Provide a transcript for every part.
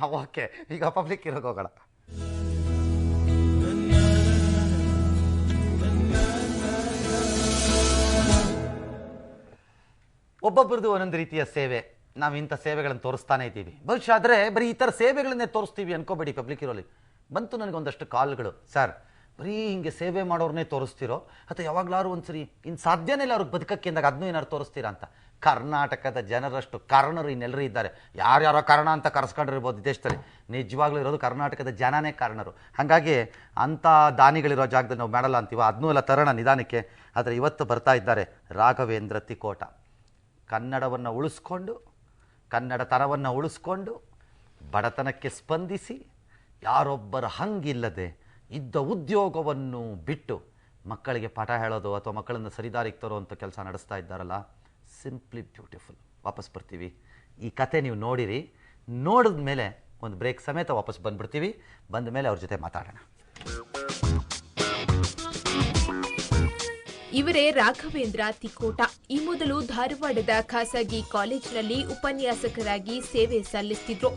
Okay, ಈಗ public ಇರೋಕೆ ಹೋಗೋಣ. ಒಬ್ಬೊಬ್ಬರದು ಒಂದೊಂದು ರೀತಿಯ ಸೇವೆ. ನಾವು ಇಂಥ ಸೇವೆಗಳನ್ನು ತೋರಿಸ್ತಾನೆ ಇದ್ದೀವಿ. ಬಹುಶಃ ಆದರೆ ಬರೀ ಈ ಥರ ಸೇವೆಗಳನ್ನೇ ತೋರಿಸ್ತೀವಿ ಅನ್ಕೋಬೇಡಿ. ಪಬ್ಲಿಕ್ ಇರೋಲಿ ಬಂತು ನನಗೊಂದಷ್ಟು ಕಾಲ್ಗಳು, ಸರ್ ಬರೀ ಹಿಂಗೆ ಸೇವೆ ಮಾಡೋರನ್ನೇ ತೋರಿಸ್ತಿರೋ ಅಥವಾ ಯಾವಾಗಲಾರು ಒಂದ್ಸರಿ ಇನ್ನು ಸಾಧ್ಯನೇ ಇಲ್ಲ ಅವ್ರಿಗೆ ಬದುಕಕ್ಕೆ ಅಂದಾಗ ಅದನ್ನೂ ಏನಾದ್ರು ತೋರಿಸ್ತೀರಾ ಅಂತ. ಕರ್ನಾಟಕದ ಜನರಷ್ಟು ಕಾರಣರು ಇನ್ನೆಲ್ಲರೂ ಇದ್ದಾರೆ. ಯಾರ್ಯಾರೋ ಕಾರಣ ಅಂತ ಕರೆಸ್ಕೊಂಡಿರ್ಬೋದು ದೇಶದಲ್ಲಿ, ನಿಜವಾಗ್ಲೂ ಇರೋದು ಕರ್ನಾಟಕದ ಜನನೇ ಕಾರಣರು. ಹಾಗಾಗಿ ಅಂಥ ದಾನಿಗಳಿರೋ ಜಾಗದಲ್ಲಿ ನಾವು ಮಾಡಲ್ಲ ಅಂತೀವ, ಅದನ್ನೂ ಎಲ್ಲ ತರೋಣ ನಿಧಾನಕ್ಕೆ. ಆದರೆ ಇವತ್ತು ಬರ್ತಾ ಇದ್ದಾರೆ ರಾಘವೇಂದ್ರ ತಿಕೋಟ. ಕನ್ನಡವನ್ನು ಉಳಿಸ್ಕೊಂಡು, ಕನ್ನಡತನವನ್ನು ಉಳಿಸ್ಕೊಂಡು, ಬಡತನಕ್ಕೆ ಸ್ಪಂದಿಸಿ, ಯಾರೊಬ್ಬರ ಹಂಗಿಲ್ಲದೆ ಇದ್ದ ಉದ್ಯೋಗವನ್ನು ಬಿಟ್ಟು ಮಕ್ಕಳಿಗೆ ಪಾಠ ಹೇಳೋದು ಅಥವಾ ಮಕ್ಕಳನ್ನು ಸರಿದಾರಿಗೆ ತರುವಂಥ ಕೆಲಸ ನಡೆಸ್ತಾ ಇದ್ದಾರಲ್ಲ, ಸಿಂಪ್ಲಿ ಬ್ಯೂಟಿಫುಲ್. ವಾಪಸ್ ಬರ್ತೀವಿ. ಈ ಕತೆ ನೀವು ನೋಡಿರಿ, ನೋಡಿದ ಮೇಲೆ ಒಂದು ಬ್ರೇಕ್ ಸಮೇತ ವಾಪಸ್ ಬಂದುಬಿಡ್ತೀವಿ. ಬಂದ ಮೇಲೆ ಅವ್ರ ಜೊತೆ ಮಾತಾಡೋಣ. ಇವರೇ ರಾಘವೇಂದ್ರ ತಿಕೋಟ. ಈ ಮೊದಲು ಧಾರವಾಡದ ಖಾಸಗಿ ಕಾಲೇಜಿನಲ್ಲಿ ಉಪನ್ಯಾಸಕರಾಗಿ ಸೇವೆ ಸಲ್ಲಿಸುತ್ತಿದ್ರು.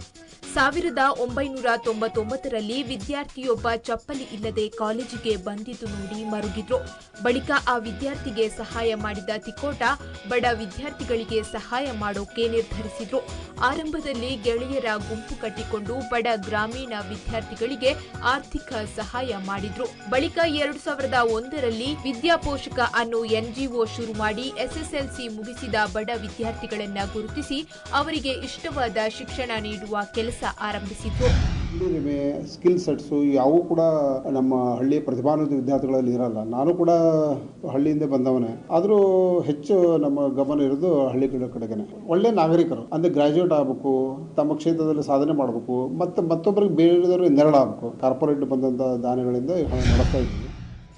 1999ರಲ್ಲಿ ವಿದ್ಯಾರ್ಥಿಯೊಬ್ಬ ಚಪ್ಪಲಿ ಇಲ್ಲದೆ ಕಾಲೇಜಿಗೆ ಬಂದಿದ್ದು ನೋಡಿ ಮರುಗಿದ್ರು. ಬಳಿಕ ಆ ವಿದ್ಯಾರ್ಥಿಗೆ ಸಹಾಯ ಮಾಡಿದ ತಿಕೋಟ ಬಡ ವಿದ್ಯಾರ್ಥಿಗಳಿಗೆ ಸಹಾಯ ಮಾಡೋಕೆ ನಿರ್ಧರಿಸಿದ್ರು. ಆರಂಭದಲ್ಲಿ ಗೆಳೆಯರ ಗುಂಪು ಕಟ್ಟಿಕೊಂಡು ಬಡ ಗ್ರಾಮೀಣ ವಿದ್ಯಾರ್ಥಿಗಳಿಗೆ ಆರ್ಥಿಕ ಸಹಾಯ ಮಾಡಿದ್ರು. ಬಳಿಕ 2001ರಲ್ಲಿ ವಿದ್ಯಾಪೋಷಕ ಅನ್ನೋ ಎನ್ಜಿಒ ಶುರು ಮಾಡಿ ಎಸ್ಎಸ್ಎಲ್ಸಿ ಮುಗಿಸಿದ ಬಡ ವಿದ್ಯಾರ್ಥಿಗಳನ್ನ ಗುರುತಿಸಿ ಅವರಿಗೆ ಇಷ್ಟವಾದ ಶಿಕ್ಷಣ ನೀಡುವ ಕೆಲಸ ಆರಂಭಿಸಿದ್ರು. ಸ್ಕಿಲ್ ಸೆಟ್ಸು ಯಾವೂ ಕೂಡ ನಮ್ಮ ಹಳ್ಳಿಯ ಪ್ರತಿಭಾನ್ವಿತ ವಿದ್ಯಾರ್ಥಿಗಳಲ್ಲಿ ಇರಲ್ಲ. ನಾನು ಕೂಡ ಹಳ್ಳಿಯಿಂದ ಬಂದವನೇ, ಆದರೂ ಹೆಚ್ಚು ನಮ್ಮ ಗಮನ ಇರೋದು ಹಳ್ಳಿ ಕಡೆಗೆ. ಒಳ್ಳೆ ನಾಗರಿಕರು ಅಂದರೆ ಗ್ರಾಜ್ಯುಯೇಟ್ ಆಗಬೇಕು, ತಮ್ಮ ಕ್ಷೇತ್ರದಲ್ಲಿ ಸಾಧನೆ ಮಾಡಬೇಕು, ಮತ್ತು ಮತ್ತೊಬ್ಬರಿಗೆ ಬೇರೆದವರು ನೆರಳಾಗಬೇಕು. ಕಾರ್ಪೊರೇಟ್ ಬಂದಂಥ ದಾನಿಗಳಿಂದ ನಡೆಸ್ತಾ ಇದ್ದೀವಿ.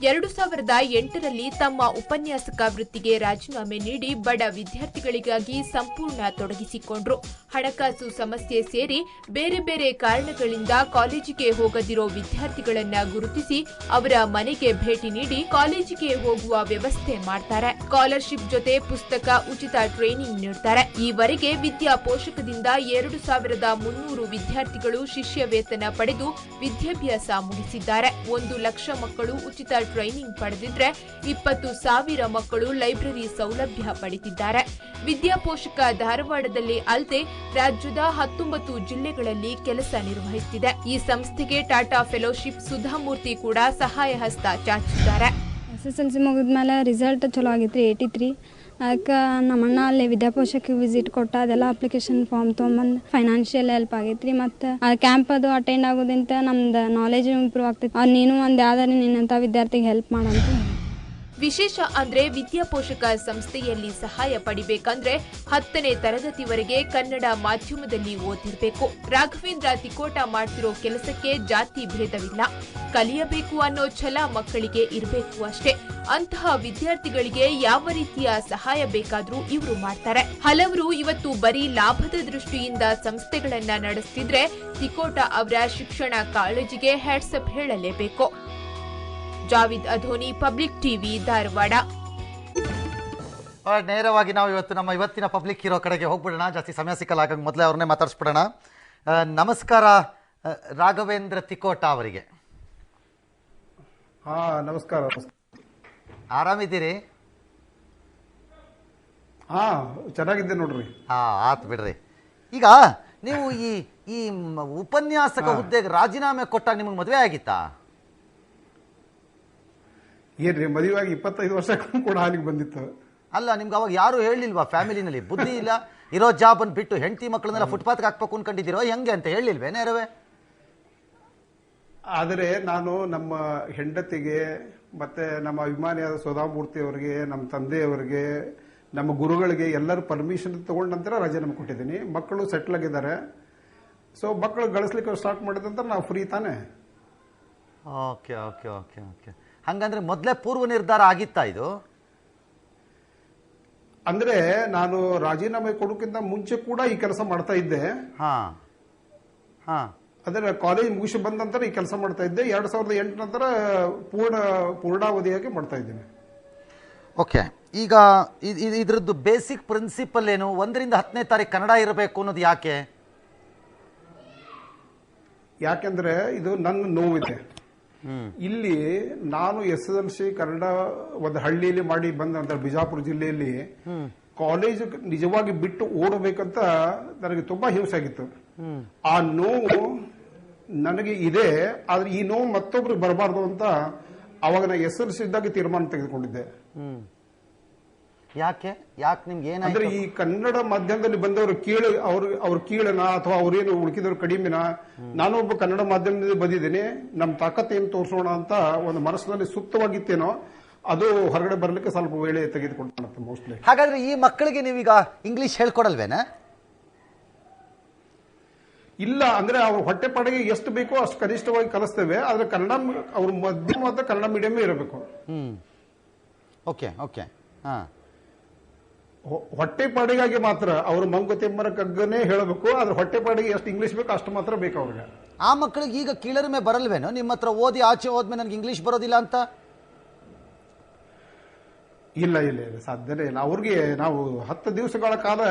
2008ರಲ್ಲಿ ತಮ್ಮ ಉಪನ್ಯಾಸಕ ವೃತ್ತಿಗೆ ರಾಜೀನಾಮೆ ನೀಡಿ ಬಡ ವಿದ್ಯಾರ್ಥಿಗಳಿಗಾಗಿ ಸಂಪೂರ್ಣ ತೊಡಗಿಸಿಕೊಂಡ್ರು. ಹಣಕಾಸು ಸಮಸ್ಯೆ ಸೇರಿ ಬೇರೆ ಬೇರೆ ಕಾರಣಗಳಿಂದ ಕಾಲೇಜಿಗೆ ಹೋಗದಿರೋ ವಿದ್ಯಾರ್ಥಿಗಳನ್ನ ಗುರುತಿಸಿ ಅವರ ಮನೆಗೆ ಭೇಟಿ ನೀಡಿ ಕಾಲೇಜಿಗೆ ಹೋಗುವ ವ್ಯವಸ್ಥೆ ಮಾಡ್ತಾರೆ. ಸ್ಕಾಲರ್ಶಿಪ್ ಜೊತೆ ಪುಸ್ತಕ, ಉಚಿತ ಟ್ರೈನಿಂಗ್ ನೀಡ್ತಾರೆ. ಈವರೆಗೆ ವಿದ್ಯಾಪೋಷಕದಿಂದ 2300 ವಿದ್ಯಾರ್ಥಿಗಳು ಶಿಷ್ಯ ವೇತನ ಪಡೆದು ವಿದ್ಯಾಭ್ಯಾಸ ಮುಗಿಸಿದ್ದಾರೆ. 1 ಲಕ್ಷ ಮಕ್ಕಳು ಉಚಿತ ಟ್ರೈನಿಂಗ್ ಪಡೆದಿದ್ರೆ 20,000 ಮಕ್ಕಳು ಲೈಬ್ರರಿ ಸೌಲಭ್ಯ ಪಡೆದಿದ್ದಾರೆ. ವಿದ್ಯಾಪೋಷಕ ಧಾರವಾಡದಲ್ಲಿ ಅಲ್ಲದೆ ರಾಜ್ಯದ 19 ಜಿಲ್ಲೆಗಳಲ್ಲಿ ಕೆಲಸ ನಿರ್ವಹಿಸುತ್ತಿದೆ. ಈ ಸಂಸ್ಥೆಗೆ ಟಾಟಾ ಫೆಲೋಶಿಪ್ ಸುಧಾಮೂರ್ತಿ ಕೂಡ ಸಹಾಯ ಹಸ್ತ ಚಾಚಿದ್ದಾರೆ. SSLC ಮುಗಿದ್ಮೇಲೆ ರಿಸಲ್ಟ್ ಚಲೋ ಆಗಿತ್ತು, 83. ಅದಕ್ಕೆ ನಮ್ಮಣ್ಣ ಅಲ್ಲಿ ವಿದ್ಯಾಪೋಷಕ ವಿಸಿಟ್ ಕೊಟ್ಟ, ಅದೆಲ್ಲ ಅಪ್ಲಿಕೇಶನ್ ಫಾರ್ಮ್ ತೊಗೊಂಬಂದು ಫೈನಾನ್ಷಿಯಲ್ ಹೆಲ್ಪ್ ಆಗೈತ್ರಿ. ಮತ್ತು ಆ ಕ್ಯಾಂಪ್ ಅದು ಅಟೆಂಡ್ ಆಗೋದಿಂತ ನಮ್ದು ನಾಲೆಜ್ ಇಂಪ್ರೂವ್ ಆಗ್ತೈತಿ. ನೀನು ಒಂದು ಯಾವ್ದಾರು ನಿನ್ನಂಥ ವಿದ್ಯಾರ್ಥಿಗೆ ಹೆಲ್ಪ್ ಮಾಡಂತ. ವಿಶೇಷ ಅಂದ್ರೆ ವಿದ್ಯಾಪೋಷಕ ಸಂಸ್ಥೆಯಲ್ಲಿ ಸಹಾಯ ಪಡಿಬೇಕಂದ್ರೆ 10ನೇ ತರಗತಿವರೆಗೆ ಕನ್ನಡ ಮಾಧ್ಯಮದಲ್ಲಿ ಓದಿರಬೇಕು. ರಾಘವೇಂದ್ರ ತಿಕೋಟ ಮಾಡ್ತಿರೋ ಕೆಲಸಕ್ಕೆ ಜಾತಿ ಭೇದವಿಲ್ಲ. ಕಲಿಯಬೇಕು ಅನ್ನೋ ಛಲ ಮಕ್ಕಳಿಗೆ ಇರಬೇಕು ಅಷ್ಟೇ. ಅಂತಹ ವಿದ್ಯಾರ್ಥಿಗಳಿಗೆ ಯಾವ ರೀತಿಯ ಸಹಾಯ ಬೇಕಾದ್ರೂ ಇವರು ಮಾಡ್ತಾರೆ. ಹಲವರು ಇವತ್ತು ಬರೀ ಲಾಭದ ದೃಷ್ಟಿಯಿಂದ ಸಂಸ್ಥೆಗಳನ್ನ ನಡೆಸ್ತಿದ್ರೆ ತಿಕೋಟ ಅವರ ಶಿಕ್ಷಣ ಕಾಳಜಿಗೆ ಹ್ಯಾಟ್ಸಪ್ ಹೇಳಲೇಬೇಕು. Javid Adhoni, public TV, Dharwad. ನೇರವಾಗಿ ನಾವು ನಮ್ಮ ಇವತ್ತಿನ ಪಬ್ಲಿಕ್ ಹೀರೋ ಕಡೆಗೆ ಹೋಗ್ಬಿಡೋಣ. ಜಾಸ್ತಿ ಸಮಯ ಸಿಕ್ಕಲ್ಲ, ಹಾಗಾಗಿ ಮೊದಲೇ ಅವ್ರನ್ನೇ ಮಾತಾಡಿಸ್ಬಿಡೋಣ. ನಮಸ್ಕಾರ ರಾಘವೇಂದ್ರ ತಿಕೋಟ ಅವರಿಗೆ. ನಮಸ್ಕಾರ. ಆರಾಮಿದ್ದೀರಿ? ಚೆನ್ನಾಗಿದ್ದೆ ನೋಡ್ರಿ. ಆತ್ ಬಿಡ್ರಿ. ಈಗ ನೀವು ಈ ಉಪನ್ಯಾಸಕ ಹುದ್ದೆಗೆ ರಾಜೀನಾಮೆ ಕೊಟ್ಟಾಗ ನಿಮಗೆ ಮದುವೆ ಆಗಿತ್ತಾ? ಏನ್ರಿ, ಮದುವೆಯಾಗಿ 25 ವರ್ಷ ಕೂಡ ಹಾಲಿಗೆ ಬಂದಿತ್ತು. ಅಲ್ಲ, ನಿಮ್ಗೆ ಅವಾಗ ಯಾರು ಹೇಳಿಲ್ವಾ? ಫ್ಯಾಮಿಲಿನಲ್ಲಿ ಬುದ್ಧಿ ಇಲ್ಲ, ಇರೋ ಜಾಬ್ ಅನ್ನು ಬಿಟ್ಟು ಹೆಂಡತಿ ಮಕ್ಕಳನ್ನೆಲ್ಲ ಫುಟ್ಪಾತ್ಗೆ ಹಾಕ್ಬೇಕು ಅನ್ಕೊಂಡಿದ್ದೀರೋ ಹೆಂಗೆ ಅಂತ ಹೇಳಿಲ್ವೇ ನೇರವೇ? ಆದರೆ ನಾನು ನಮ್ಮ ಹೆಂಡತಿಗೆ ಮತ್ತೆ ನಮ್ಮ ಅಭಿಮಾನಿಯಾದ ಸುಧಾಮೂರ್ತಿ ಅವರಿಗೆ, ನಮ್ಮ ತಂದೆಯವರಿಗೆ, ನಮ್ಮ ಗುರುಗಳಿಗೆ ಎಲ್ಲರೂ ಪರ್ಮಿಷನ್ ತಗೊಂಡ ನಂತರ ರಾಜೀನಾಮೆ ಕೊಟ್ಟಿದ್ದೀನಿ. ಮಕ್ಕಳು ಸೆಟ್ಲ್ ಆಗಿದ್ದಾರೆ. ಸೊ ಮಕ್ಕಳು ಗಳಿಸ್ಲಿಕ್ಕೆ ಸ್ಟಾರ್ಟ್ ಮಾಡಿದ ನಂತರ ನಾವು ಫ್ರೀ ತಾನೆ. ಓಕೆ ಓಕೆ ಓಕೆ ಓಕೆ ಹಂಗಂದ್ರೆ ಮೊದಲೇ ಪೂರ್ವ ನಿರ್ಧಾರ ಆಗಿತ್ತಾ ಇದು? ಅಂದ್ರೆ ನಾನು ರಾಜೀನಾಮೆ ಕೊಡೋಕ್ಕಿಂತ ಮುಂಚೆ ಕೂಡ ಈ ಕೆಲಸ ಮಾಡ್ತಾ ಇದ್ದೆ. ಅಂದ್ರೆ ಕಾಲೇಜ್ ಮುಗಿಸಿ ಬಂದ ನಂತರ ಈ ಕೆಲಸ ಮಾಡ್ತಾ ಇದ್ದೆ. 2008 ನಂತರ ಪೂರ್ಣಾವಧಿಯಾಗಿ ಮಾಡ್ತಾ ಇದ್ದೀನಿ. ಓಕೆ, ಈಗ ಇದ್ರದ್ದು ಬೇಸಿಕ್ ಪ್ರಿನ್ಸಿಪಲ್ ಏನು? 1ರಿಂದ 10ನೇ ತಾರೀಕು ಕನ್ನಡ ಇರಬೇಕು ಅನ್ನೋದು ಯಾಕೆ? ಯಾಕೆಂದ್ರೆ ಇದು ನನ್ನ ನೋವಿದೆ. ಇಲ್ಲಿ ನಾನು SSLC ಕನ್ನಡ ಒಂದು ಹಳ್ಳಿಯಲ್ಲಿ ಮಾಡಿ ಬಂದಂತ ಬಿಜಾಪುರ ಜಿಲ್ಲೆಯಲ್ಲಿ ಕಾಲೇಜ್ ನಿಜವಾಗಿ ಬಿಟ್ಟು ಓಡಬೇಕಂತ ನನಗೆ ತುಂಬಾ ಹಿಂಸೆ ಆಗಿತ್ತು. ಆ ನೋವು ನನಗೆ ಇದೆ, ಆದ್ರೆ ಈ ನೋವು ಮತ್ತೊಬ್ರಿಗೆ ಬರಬಾರ್ದು ಅಂತ ಅವಾಗ ನಾನು SSLC ಇದ್ದಾಗ ತೀರ್ಮಾನ ತೆಗೆದುಕೊಂಡಿದ್ದೆ. ಯಾಕೆ ನಿಮ್ಗೆ ಅಂದ್ರೆ ಏನಾಯ್ತು? ಈ ಕನ್ನಡ ಮಾಧ್ಯಮದಲ್ಲಿ ಬಂದವರು ಅವ್ರ ಕೀಳನ ಅಥವಾ ಅವ್ರೇನು ಉಳ್ಕಿದವ್ರು ಕಡಿಮೆನ, ನಾನೊಬ್ಬ ಕನ್ನಡ ಮಾಧ್ಯಮದಲ್ಲಿ ಬಂದಿದ್ದೇನೆ, ನಮ್ ತಾಕತ್ ಏನು ತೋರಿಸೋಣ ಅಂತ ಒಂದು ಮನಸ್ಸಿನಲ್ಲಿ ಸುಪ್ತವಾಗಿತ್ತೇನೋ, ಅದು ಹೊರಗಡೆ ಬರ್ಲಿಕ್ಕೆ ಸ್ವಲ್ಪ ವೇಳೆ ತೆಗೆದುಕೊಂಡು ಮೋಸ್ಟ್ಲಿ. ಹಾಗಾದ್ರೆ ಈ ಮಕ್ಕಳಿಗೆ ನೀವೀಗ ಇಂಗ್ಲಿಷ್ ಹೇಳ್ಕೊಡಲ್ವೇನಾ? ಇಲ್ಲ, ಅಂದ್ರೆ ಅವ್ರ ಹೊಟ್ಟೆಪಾಡಿಗೆ ಎಷ್ಟು ಬೇಕೋ ಅಷ್ಟು ಕನಿಷ್ಠವಾಗಿ ಕಲಿಸ್ತೇವೆ. ಆದ್ರೆ ಕನ್ನಡ ಅವ್ರ ಮಧ್ಯಮ ಮತ್ತು ಕನ್ನಡ ಮೀಡಿಯಂ ಇರಬೇಕು. ಓಕೆ ಹಾ. ಹೊಟ್ಟೆಪಾಡಿಗಾಗಿ ಮಾತ್ರ ಅವ್ರ ಮಂಗುತಿಮ್ಮರ ಕಗ್ಗನೇ ಹೇಳಬೇಕು. ಆದ್ರೆ ಹೊಟ್ಟೆಪಾಡಿಗೆ ಎಷ್ಟು ಇಂಗ್ಲಿಷ್ ಬೇಕು ಅಷ್ಟು ಮಾತ್ರ ಬೇಕು ಅವ್ರಿಗೆ. ಆ ಮಕ್ಕಳಿಗೆ ಈಗ ಕೀಳರಿಮೆ ಬರಲ್ವೇನೋ ನಿಮ್ಮ ಹತ್ರ ಓದಿ ಆಚೆ ಹೋದ್ಮೇಲೆ ನನಗೆ ಇಂಗ್ಲಿಷ್ ಬರೋದಿಲ್ಲ ಅಂತ? ಇಲ್ಲ, ಸಾಧ್ಯನೇ ಇಲ್ಲ. ಅವ್ರಿಗೆ ನಾವು 10 ದಿವಸಗಳ ಕಾಲ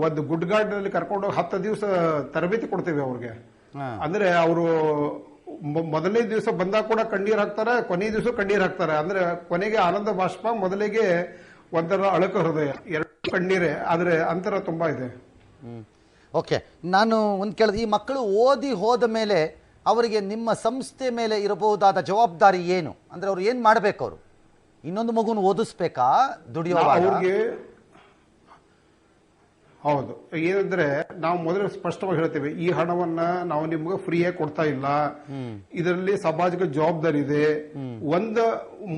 ಒಂದು ಗುಡ್ ಗಾರ್ಡ್ನಲ್ಲಿ ಕರ್ಕೊಂಡು 10 ದಿವಸ ತರಬೇತಿ ಕೊಡ್ತೇವೆ ಅವ್ರಿಗೆ. ಅಂದ್ರೆ ಅವರು ಮೊದಲನೇ ದಿವಸ ಬಂದಾಗ ಕೂಡ ಕಣ್ಣೀರ್ ಹಾಕ್ತಾರೆ, ಕೊನೆಯ ದಿವಸ ಕಣ್ಣೀರ್ ಹಾಕ್ತಾರೆ. ಅಂದ್ರೆ ಕೊನೆಗೆ ಆನಂದ ಬಾಷ್ಪ, ಮೊದಲಿಗೆ ಒಂಥರ ಅಳಕ ಹೃದಯ, ಎರಡು ಕಣ್ಣೀರೇ, ಆದ್ರೆ ಅಂತರ ತುಂಬಾ ಇದೆ. ಓಕೆ, ನಾನು ಒಂದು ಕೇಳಿದೆ, ಈ ಮಕ್ಕಳು ಓದಿ ಹೋದ ಮೇಲೆ ಅವರಿಗೆ ನಿಮ್ಮ ಸಂಸ್ಥೆ ಮೇಲೆ ಇರಬಹುದಾದ ಜವಾಬ್ದಾರಿ ಏನು? ಅಂದ್ರೆ ಅವ್ರು ಏನ್ ಮಾಡ್ಬೇಕು? ಅವರು ಇನ್ನೊಂದು ಮಗುನ ಓದಿಸ್ಬೇಕಾ ದುಡಿಯೋವಾಗ? ಅವ್ರಿಗೆ ಹೌದು, ಏನಂದ್ರೆ ನಾವು ಮೊದಲು ಸ್ಪಷ್ಟವಾಗಿ ಹೇಳ್ತೇವೆ, ಈ ಹಣವನ್ನ ನಾವು ನಿಮ್ಗೆ ಫ್ರೀಯಾಗಿ ಕೊಡ್ತಾ ಇಲ್ಲ, ಇದರಲ್ಲಿ ಸಮಾಜಕ್ಕೆ ಜವಾಬ್ದಾರಿ ಇದೆ.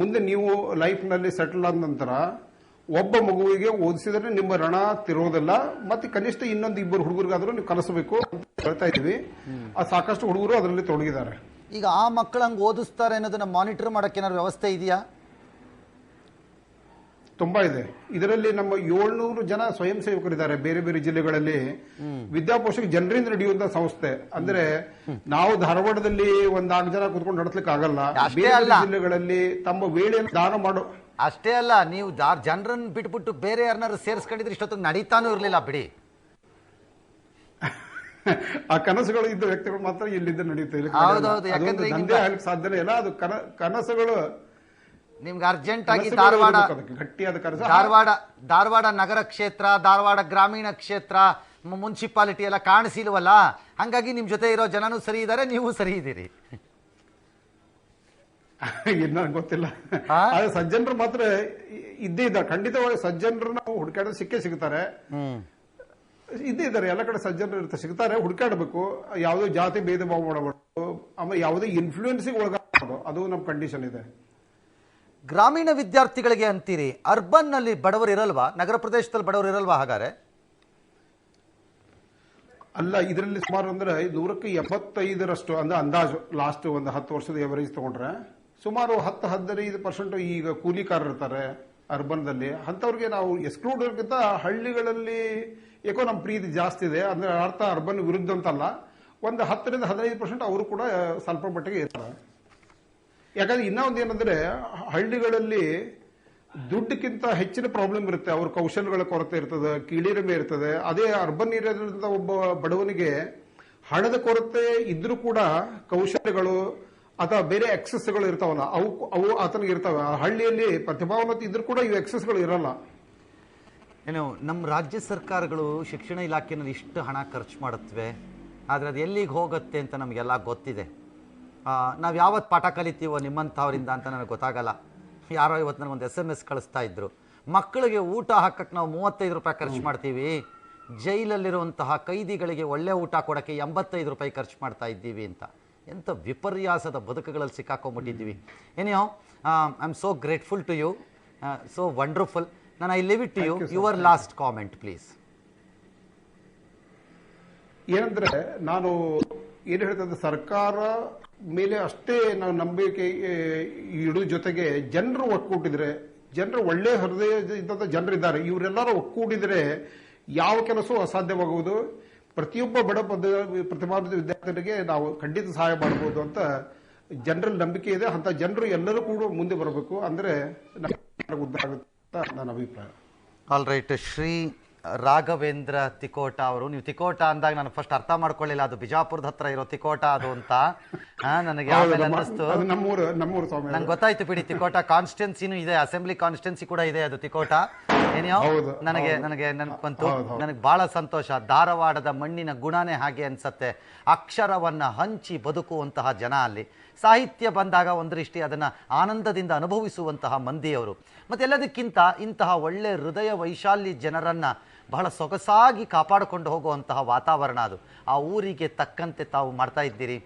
ಮುಂದೆ ನೀವು ಲೈಫ್ ನಲ್ಲಿ ಸೆಟಲ್ ಆದ ನಂತರ ಒಬ್ಬ ಮಗುವಿಗೆ ಓದಿಸಿದ್ರೆ ನಿಮ್ಮ ಋಣ ತಿರೋದಿಲ್ಲ, ಮತ್ತೆ ಕನಿಷ್ಠ ಇನ್ನೊಂದು 2 ಹುಡುಗರಿಗಾದ್ರೂ ನೀವು ಕಲಿಸಬೇಕು ಅಂತ ಹೇಳ್ತಾ ಇದೀವಿ. ಸಾಕಷ್ಟು ಹುಡುಗರು ಅದರಲ್ಲಿ ತೊಡಗಿದ್ದಾರೆ. ಈಗ ಆ ಮಕ್ಕಳು ಹಂಗೆ ಓದಿಸ್ತಾರೆ ಅನ್ನೋದನ್ನ ಮಾನಿಟರ್ ಮಾಡಕ್ಕೆ ಏನಾದ್ರು ವ್ಯವಸ್ಥೆ ಇದೆಯಾ? ತುಂಬಾ ಇದೆ. ಇದರಲ್ಲಿ ನಮ್ಮ 700 ಜನ ಸ್ವಯಂ ಸೇವಕರಿದ್ದಾರೆ ಬೇರೆ ಬೇರೆ ಜಿಲ್ಲೆಗಳಲ್ಲಿ. ವಿದ್ಯಾಪೋಷಕ ಜನರಿಂದ ನಡೆಯುವಂತ ಸಂಸ್ಥೆ. ಅಂದ್ರೆ ನಾವು ಧಾರವಾಡದಲ್ಲಿ 4 ಜನ ಕುತ್ಕೊಂಡು ನಡೆಸಲಿಕ್ಕೆ ಆಗಲ್ಲ. ಬೇರೆ ಜಿಲ್ಲೆಗಳಲ್ಲಿ ತಮ್ಮ ವೇಳೆಯನ್ನು ದಾನ ಮಾಡೋ. ಅಷ್ಟೇ ಅಲ್ಲ, ನೀವು ಜನರನ್ನು ಬಿಟ್ಬಿಟ್ಟು ಬೇರೆ ಯಾರನ್ನಾರು ಸೇರಿಸ್ಕೊಂಡಿದ್ರೆ ಇಷ್ಟೊತ್ತಿಗೆ ನಡೀತಾನೂ ಇರಲಿಲ್ಲ ಬಿಡಿ. ಆ ಕನಸುಗಳು ಇದ್ದ ವ್ಯಕ್ತಿಗಳು ಮಾತ್ರ ಇಲ್ಲಿಂದ ನಡೆಯುತ್ತೆ. ಸಾಧ್ಯನೇ ಇಲ್ಲ. ಅದು ಕನಸುಗಳು ನಿಮ್ಗೆ ಅರ್ಜೆಂಟ್ ಆಗಿ ಗಟ್ಟಿಯಾದ ಧಾರವಾಡ ನಗರ ಕ್ಷೇತ್ರ, ಧಾರವಾಡ ಗ್ರಾಮೀಣ ಕ್ಷೇತ್ರ, ಮುನ್ಸಿಪಾಲಿಟಿ ಎಲ್ಲ ಕಾಣಿಸಿಲ್ವಲ್ಲ, ಹಂಗಾಗಿ ನಿಮ್ ಜೊತೆ ಇರೋ ಜನನೂ ಸರಿ ಇದ್ದಾರೆ, ನೀವು ಸರಿ ಇದ್ದೀರಿ. ನನಗೆ ಗೊತ್ತಿಲ್ಲ. ಆದ್ರೆ ಸಜ್ಜನರು ಮಾತ್ರ ಇದ್ದೇ ಇದ್ದಾರೆ. ಖಂಡಿತವಾಗಿ ಸಜ್ಜನರು ನಾವು ಹುಡುಕಾಡೋದು ಸಿಗ್ತಾರೆ. ಇದ್ದೇ ಇದ್ದಾರೆ, ಎಲ್ಲ ಕಡೆ ಸಜ್ಜನರು ಸಿಗ್ತಾರೆ. ಹುಡುಕಾಡಬೇಕು, ಯಾವುದೇ ಜಾತಿ ಭೇದ ಭಾವ ಮಾಡಬಾರ್ದು, ಆಮೇಲೆ ಯಾವುದೇ ಇನ್ಫ್ಲೂಯೆನ್ಸಿಗೆ ಒಳಗಾಗಬಾರ್ದು. ಅದು ನಮ್ಮ ಕಂಡೀಷನ್ ಇದೆ. ಗ್ರಾಮೀಣ ವಿದ್ಯಾರ್ಥಿಗಳಿಗೆ ಅಂತೀರಿ, ಅರ್ಬನ್ ನಲ್ಲಿ ಬಡವರು ಇರಲ್ವಾ? ನಗರ ಪ್ರದೇಶದಲ್ಲಿ ಬಡವರು ಇರಲ್ವಾ? ಹಾಗಾದ್ರೆ ಅಲ್ಲ, ಇದರಲ್ಲಿ ಸುಮಾರು ಅಂದ್ರೆ 175ರಷ್ಟು ಅಂದ್ರೆ ಅಂದಾಜು ಲಾಸ್ಟ್ ಒಂದು 10 ವರ್ಷದ ಎವರೇಜ್ ತಗೊಂಡ್ರೆ ಸುಮಾರು 10-15% ಈಗ ಕೂಲಿಕಾರರು ಇರ್ತಾರೆ ಅರ್ಬನ್ದಲ್ಲಿ. ಅಂತವ್ರಿಗೆ ನಾವು ಎಕ್ಸ್ಕ್ಲೂಡ್ಗಿಂತ ಹಳ್ಳಿಗಳಲ್ಲಿ ಏಕೋ ನಮ್ಮ ಪ್ರೀತಿ ಜಾಸ್ತಿ ಇದೆ. ಅಂದ್ರೆ ಅರ್ಥ ಅರ್ಬನ್ ವಿರುದ್ಧ ಅಂತಲ್ಲ, ಒಂದು 10-15% ಅವರು ಕೂಡ ಸ್ವಲ್ಪ ಮಟ್ಟಿಗೆ ಇರ್ತಾರೆ. ಯಾಕಂದ್ರೆ ಇನ್ನೊಂದು ಏನಂದ್ರೆ ಹಳ್ಳಿಗಳಲ್ಲಿ ದುಡ್ಡಕ್ಕಿಂತ ಹೆಚ್ಚಿನ ಪ್ರಾಬ್ಲಮ್ ಇರುತ್ತೆ. ಅವ್ರ ಕೌಶಲ್ಯಗಳ ಕೊರತೆ ಇರ್ತದೆ, ಕೀಳಿರಿಮೆ ಇರ್ತದೆ. ಅದೇ ಅರ್ಬನ್ ಏರಿಯಾದಿಂದ ಒಬ್ಬ ಬಡವನಿಗೆ ಹಣದ ಕೊರತೆ ಇದ್ರೂ ಕೂಡ ಕೌಶಲ್ಯಗಳು ಅಥವಾ ಬೇರೆ ಎಕ್ಸಸ್ಗಳು ಇರ್ತಾವಲ್ಲ, ಅವು ಆತನಿಗೆ ಇರ್ತಾವೆ. ಹಳ್ಳಿಯಲ್ಲಿ ಪ್ರತಿಭಾವಂತ ಇದ್ರೂ ಕೂಡ ಇವು ಎಕ್ಸಸ್ಗಳು ಇರಲ್ಲ. ಏನು, ನಮ್ಮ ರಾಜ್ಯ ಸರ್ಕಾರಗಳು ಶಿಕ್ಷಣ ಇಲಾಖೆನಲ್ಲಿ ಇಷ್ಟು ಹಣ ಖರ್ಚು ಮಾಡುತ್ತವೆ, ಆದರೆ ಅದು ಎಲ್ಲಿಗೆ ಹೋಗುತ್ತೆ ಅಂತ ನಮಗೆಲ್ಲ ಗೊತ್ತಿದೆ. ನಾವು ಯಾವತ್ತು ಪಾಠ ಕಲಿತೀವೋ ನಿಮ್ಮಂಥವ್ರಿಂದ ಅಂತ ನನಗೆ ಗೊತ್ತಾಗಲ್ಲ. ಯಾರೋ ಇವತ್ತು ನನಗೊಂದು SMS ಕಳಿಸ್ತಾ ಇದ್ರು, ಮಕ್ಕಳಿಗೆ ಊಟ ಹಾಕಕ್ಕೆ ನಾವು 35 ರೂಪಾಯಿ ಖರ್ಚು ಮಾಡ್ತೀವಿ, ಜೈಲಲ್ಲಿರುವಂತಹ ಕೈದಿಗಳಿಗೆ ಒಳ್ಳೆ ಊಟ ಕೊಡೋಕ್ಕೆ 85 ರೂಪಾಯಿ ಖರ್ಚು ಮಾಡ್ತಾ ಇದ್ದೀವಿ ಅಂತ. ಎಂಥ ವಿಪರ್ಯಾಸದ ಬದುಕುಗಳಲ್ಲಿ ಸಿಕ್ಕಾಕೊಂಡ್ಬಿಟ್ಟಿದ್ದೀವಿ. Anyhow, I am so grateful to you, so wonderful. ನಾನು I leave it to you. Your last comment please. ಏನಂದ್ರೆ ನಾನು ಏನು ಹೇಳ್ತಂದ್ರೆ, ಸರ್ಕಾರ ಮೇಲೆ ಅಷ್ಟೇ ನಾವು ನಂಬಿಕೆ ಇಡೋ ಜೊತೆಗೆ ಜನರು ಒಕ್ಕೂಟಿದ್ರೆ, ಜನರು ಒಳ್ಳೆ ಹೃದಯದ ಜನರಿದ್ದಾರೆ, ಇವರೆಲ್ಲರೂ ಒಕ್ಕೂಡಿದ್ರೆ ಯಾವ ಕೆಲಸವೂ ಅಸಾಧ್ಯವಾಗುವುದು. ಪ್ರತಿಯೊಬ್ಬ ಬಡ ಪ್ರತಿಭಾನ್ವಿತ ವಿದ್ಯಾರ್ಥಿಗಳಿಗೆ ನಾವು ಖಂಡಿತ ಸಹಾಯ ಮಾಡಬಹುದು ಅಂತ ಜನರಲ್ಲಿ ನಂಬಿಕೆ ಇದೆ. ಅಂತ ಜನರು ಎಲ್ಲರೂ ಕೂಡ ಮುಂದೆ ಬರಬೇಕು, ಅಂದ್ರೆ ಉದ್ಧಾರ ಆಗುತ್ತೆ ನನ್ನ ಅಭಿಪ್ರಾಯ. ಆಲ್ ರೈಟ್ ಶ್ರೀ ರಾಘವೇಂದ್ರ ತಿಕೋಟ ಅವರು. ನೀವು ತಿಕೋಟ ಅಂದಾಗ ನಾನು ಫಸ್ಟ್ ಅರ್ಥ ಮಾಡ್ಕೊಳ್ಳಿಲ್ಲ, ಅದು ಬಿಜಾಪುರದ ಹತ್ರ ಇರೋ ತಿಕೋಟ ಅದು ಅಂತ. ನನಗೆ ಆಮೇಲೆ ಅನ್ನಿಸ್ತು, ನಮ್ಮೂರು ಸ್ವಾಮಿ. ನಂಗೆ ಗೊತ್ತಾಯ್ತು ಬಿಡಿ, ತಿಕೋಟ ಕಾನ್ಸ್ಟಿಟ್ಯೂನ್ಸಿನೂ ಇದೆ, ಅಸೆಂಬ್ಲಿ ಕಾನ್ಸ್ಟಿಟ್ಯೂನ್ಸಿ ಕೂಡ ಇದೆ ಅದು ತಿಕೋಟ. ಏನೋ ನನಗೆ ನೆನಪು ಬಂತು. ನನಗೆ ಬಹಳ ಸಂತೋಷ. ಧಾರವಾಡದ ಮಣ್ಣಿನ ಗುಣನೇ ಹಾಗೆ ಅನ್ಸತ್ತೆ. ಅಕ್ಷರವನ್ನ ಹಂಚಿ ಬದುಕುವಂತಹ ಜನ ಅಲ್ಲಿ. ಸಾಹಿತ್ಯ ಬಂದಾಗ ಒಂದರಿಷ್ಟಿ ಅದನ್ನು ಆನಂದದಿಂದ ಅನುಭವಿಸುವಂತಹ ಮಂದಿಯವರು. ಮತ್ತೆಲ್ಲದಕ್ಕಿಂತ ಇಂತಹ ಒಳ್ಳೆ ಹೃದಯ ವೈಶಾಲ್ಯ ಜನರನ್ನು ಬಹಳ ಸೊಗಸಾಗಿ ಕಾಪಾಡಿಕೊಂಡು ಹೋಗುವಂತಹ ವಾತಾವರಣ ಅದು. ಆ ಊರಿಗೆ ತಕ್ಕಂತೆ ತಾವು ಮಾಡ್ತಾ ಇದ್ದೀರಿ.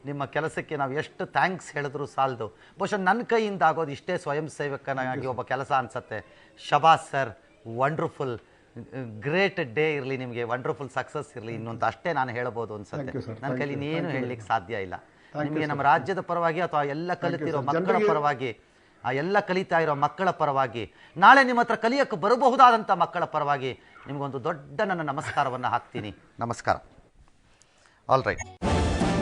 ನಿಮ್ಮ ಕೆಲಸಕ್ಕೆ ನಾವು ಎಷ್ಟು ಥ್ಯಾಂಕ್ಸ್ ಹೇಳಿದ್ರು ಸಾಲದು. ಬಹುಶಃ ನನ್ನ ಕೈಯಿಂದ ಆಗೋದು ಇಷ್ಟೇ ಸ್ವಯಂ ಸೇವಕನಾಗಿ ಒಬ್ಬ ಕೆಲಸ ಅನಿಸುತ್ತೆ. ಶಬಾಸ್ ಸರ್, ವಂಡರ್ಫುಲ್, ಗ್ರೇಟ್ ಡೇ ಇರಲಿ ನಿಮಗೆ, ವಂಡರ್ಫುಲ್ ಸಕ್ಸಸ್ ಇರಲಿ ಇನ್ನೊಂದು ಅಷ್ಟೇ ನಾನು ಹೇಳ್ಬೋದು ಅನ್ಸುತ್ತೆ. ನನ್ನ ಕೈಲಿ ಇನ್ನೇನು ಹೇಳಲಿಕ್ಕೆ ಸಾಧ್ಯ ಇಲ್ಲ. ನಿಮಗೆ ನಮ್ಮ ರಾಜ್ಯದ ಪರವಾಗಿ ಅಥವಾ ಎಲ್ಲ ಕಲಿತಿರೋ ಮಕ್ಕಳ ಪರವಾಗಿ, ಆ ಎಲ್ಲ ಕಲಿತಾ ಇರೋ ಮಕ್ಕಳ ಪರವಾಗಿ, ನಾಳೆ ನಿಮ್ಮ ಹತ್ರ ಕಲಿಯಕ್ಕೆ ಬರಬಹುದಾದಂಥ ಮಕ್ಕಳ ಪರವಾಗಿ ನಿಮಗೊಂದು ದೊಡ್ಡ ನನ್ನ ನಮಸ್ಕಾರವನ್ನು ಹಾಕ್ತೀನಿ. ನಮಸ್ಕಾರ. All right.